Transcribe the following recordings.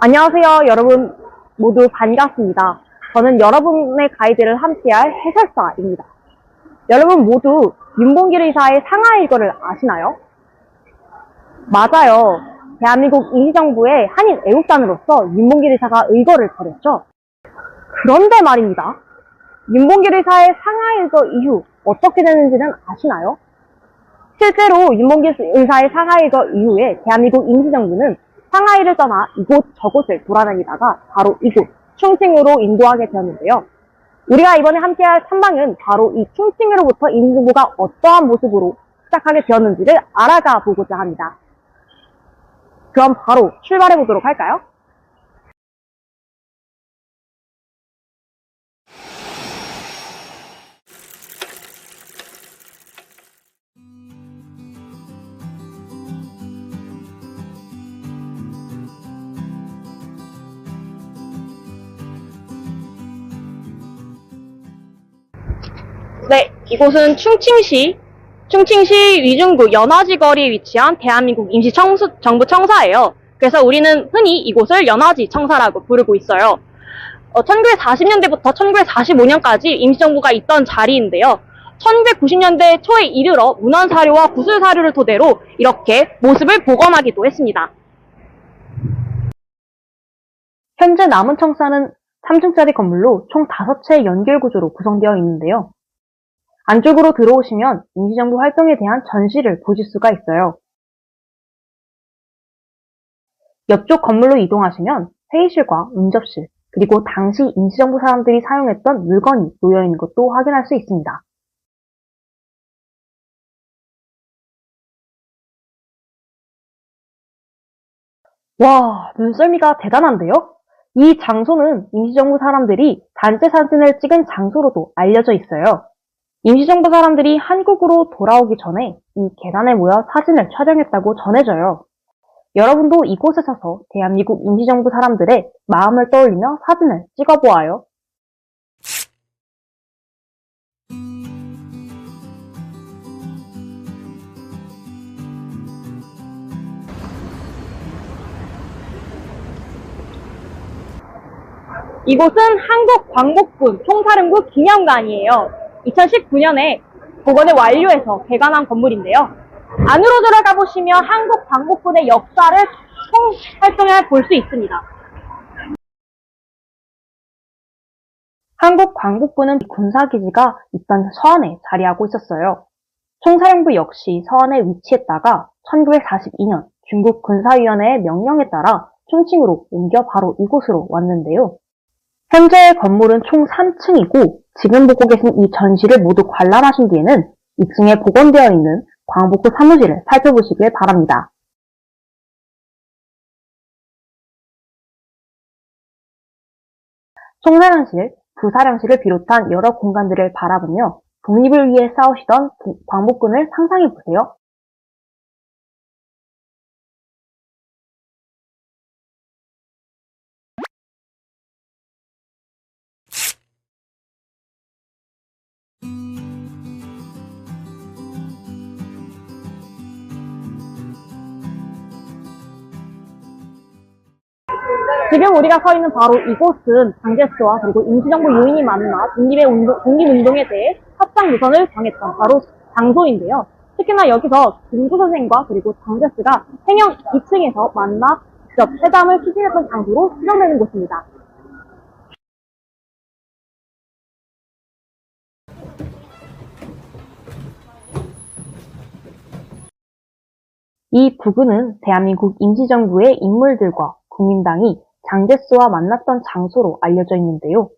안녕하세요. 여러분 모두 반갑습니다. 저는 여러분의 가이드를 함께할 해설사입니다. 여러분 모두 윤봉길 의사의 상하 일거를 아시나요? 맞아요. 대한민국 임시정부의 한인 애국단으로서 윤봉길 의사가 의거를 벌였죠. 그런데 말입니다. 윤봉길 의사의 상하 일거 이후 어떻게 되는지는 아시나요? 실제로 윤봉길 의사의 상하 일거 이후에 대한민국 임시정부는 상하이를 떠나 이곳 저곳을 돌아다니다가 바로 이곳 충칭으로 인도하게 되었는데요. 우리가 이번에 함께할 탐방은 바로 이 충칭으로부터 임시정부가 어떠한 모습으로 시작하게 되었는지를 알아가 보고자 합니다. 그럼 바로 출발해 보도록 할까요? 네, 이곳은 충칭시 위중구 연화지 거리에 위치한 대한민국 임시정부 청사예요. 그래서 우리는 흔히 이곳을 연화지 청사라고 부르고 있어요. 1940년대부터 1945년까지 임시정부가 있던 자리인데요. 1990년대 초에 이르러 문헌사료와 구술사료를 토대로 이렇게 모습을 복원하기도 했습니다. 현재 남은 청사는 3층짜리 건물로 총 5채의 연결 구조로 구성되어 있는데요. 안쪽으로 들어오시면 임시정부 활동에 대한 전시를 보실 수가 있어요. 옆쪽 건물로 이동하시면 회의실과 응접실, 그리고 당시 임시정부 사람들이 사용했던 물건이 놓여있는 것도 확인할 수 있습니다. 와, 눈썰미가 대단한데요? 이 장소는 임시정부 사람들이 단체 사진을 찍은 장소로도 알려져 있어요. 임시정부 사람들이 한국으로 돌아오기 전에 이 계단에 모여 사진을 촬영했다고 전해져요. 여러분도 이곳에 서서 대한민국 임시정부 사람들의 마음을 떠올리며 사진을 찍어보아요. 이곳은 한국광복군 총사령부 기념관이에요. 2019년에 복원을 완료해서 개관한 건물인데요. 안으로 들어가 보시면 한국광복군의 역사를 활동을 볼 수 있습니다. 한국광복군은 군사기지가 있던 서안에 자리하고 있었어요. 총사령부 역시 서안에 위치했다가 1942년 중국 군사위원회의 명령에 따라 충칭으로 옮겨 바로 이곳으로 왔는데요. 현재의 건물은 총 3층이고 지금 보고 계신 이 전시를 모두 관람하신 뒤에는 2층에 복원되어 있는 광복구 사무실을 살펴보시길 바랍니다. 총사령실, 부사령실을 비롯한 여러 공간들을 바라보며 독립을 위해 싸우시던 광복군을 상상해보세요. 지금 우리가 서 있는 바로 이곳은 장제스와 그리고 임시정부 요인이 만나 독립운동에 대해 합상 노선을 정했던 바로 장소인데요. 특히나 여기서 김구 선생과 그리고 장제스가 행영 2층에서 만나 직접 회담을 추진했던 장소로 추정되는 곳입니다. 이 부근은 대한민국 임시정부의 인물들과 국민당이 장제스와 만났던 장소로 알려져 있는데요.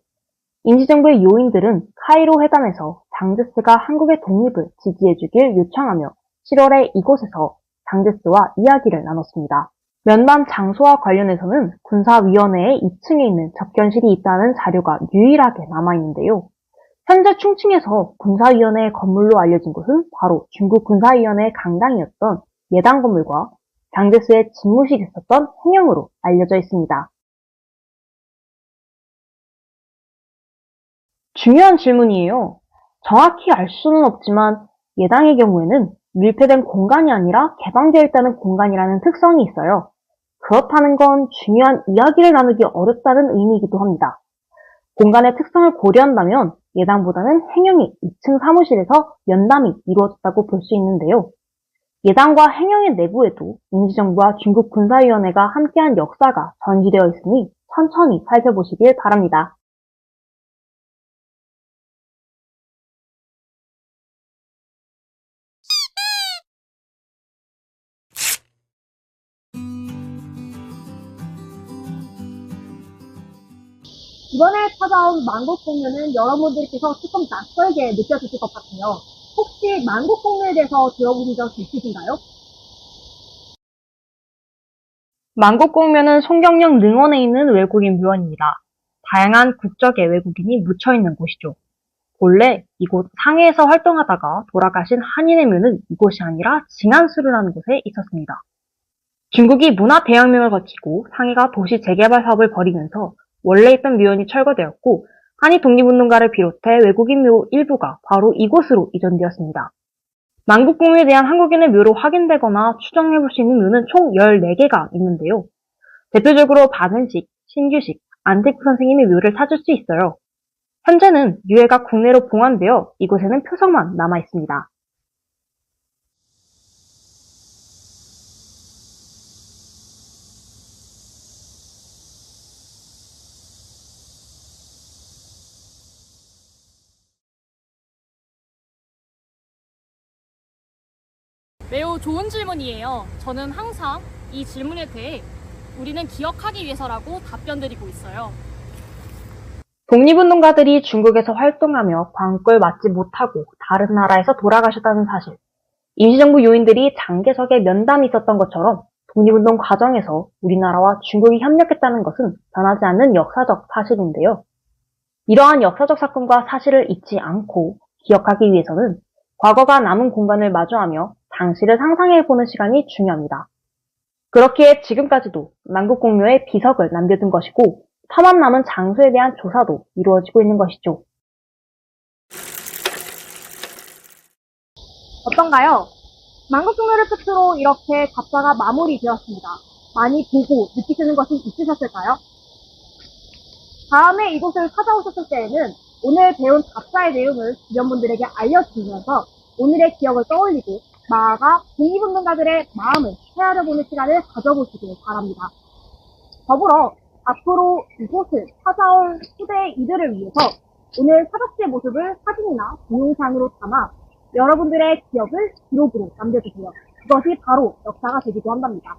임시정부의 요인들은 카이로 회담에서 장제스가 한국의 독립을 지지해주길 요청하며 7월에 이곳에서 장제스와 이야기를 나눴습니다. 면담 장소와 관련해서는 군사위원회의 2층에 있는 접견실이 있다는 자료가 유일하게 남아있는데요. 현재 충칭에서 군사위원회의 건물로 알려진 곳은 바로 중국 군사위원회의 강당이었던 예당 건물과 장제스의 집무실이 있었던 행영으로 알려져 있습니다. 중요한 질문이에요. 정확히 알 수는 없지만 예당의 경우에는 밀폐된 공간이 아니라 개방되어 있다는 공간이라는 특성이 있어요. 그렇다는 건 중요한 이야기를 나누기 어렵다는 의미이기도 합니다. 공간의 특성을 고려한다면 예당보다는 행영이 2층 사무실에서 면담이 이루어졌다고 볼 수 있는데요. 예당과 행영의 내부에도 임시정부와 중국 군사위원회가 함께한 역사가 전시되어 있으니 천천히 살펴보시길 바랍니다. 이번에 찾아온 만국공유는 여러분들께서 조금 낯설게 느껴지실 것 같아요. 혹시 만국공유에 대해서 들어보신 적 있으신가요? 만국공묘는 송경령 능원에 있는 외국인 묘원입니다. 다양한 국적의 외국인이 묻혀있는 곳이죠. 본래 이곳 상해에서 활동하다가 돌아가신 한인의 묘는 이곳이 아니라 징안수르라는 곳에 있었습니다. 중국이 문화대혁명을 거치고 상해가 도시 재개발 사업을 벌이면서 원래 있던 묘원이 철거되었고 한인 독립운동가를 비롯해 외국인 묘 일부가 바로 이곳으로 이전되었습니다. 만국공유에 대한 한국인의 묘로 확인되거나 추정해볼 수 있는 묘는 총 14개가 있는데요. 대표적으로 박은식, 신규식, 안택구 선생님의 묘를 찾을 수 있어요. 현재는 유해가 국내로 봉환되어 이곳에는 표석만 남아 있습니다. 매우 좋은 질문이에요. 저는 항상 이 질문에 대해 우리는 기억하기 위해서라고 답변드리고 있어요. 독립운동가들이 중국에서 활동하며 관골 맞지 못하고 다른 나라에서 돌아가셨다는 사실, 임시정부 요인들이 장개석에 면담이 있었던 것처럼 독립운동 과정에서 우리나라와 중국이 협력했다는 것은 변하지 않는 역사적 사실인데요. 이러한 역사적 사건과 사실을 잊지 않고 기억하기 위해서는 과거가 남은 공간을 마주하며 당시를 상상해보는 시간이 중요합니다. 그렇기에 지금까지도 만국공묘에 비석을 남겨둔 것이고 터만 남은 장소에 대한 조사도 이루어지고 있는 것이죠. 어떤가요? 만국공유를 끝으로 이렇게 답사가 마무리되었습니다. 많이 보고 느끼시는 것이 있으셨을까요? 다음에 이곳을 찾아오셨을 때에는 오늘 배운 답사의 내용을 주변 분들에게 알려드리면서 오늘의 기억을 떠올리고 나아가 독립운동가들의 마음을 헤아려보는 시간을 가져보시길 바랍니다. 더불어 앞으로 이곳을 찾아올 후대 이들을 위해서 오늘 사적지의 모습을 사진이나 동영상으로 담아 여러분들의 기억을 기록으로 남겨주세요. 그것이 바로 역사가 되기도 한답니다.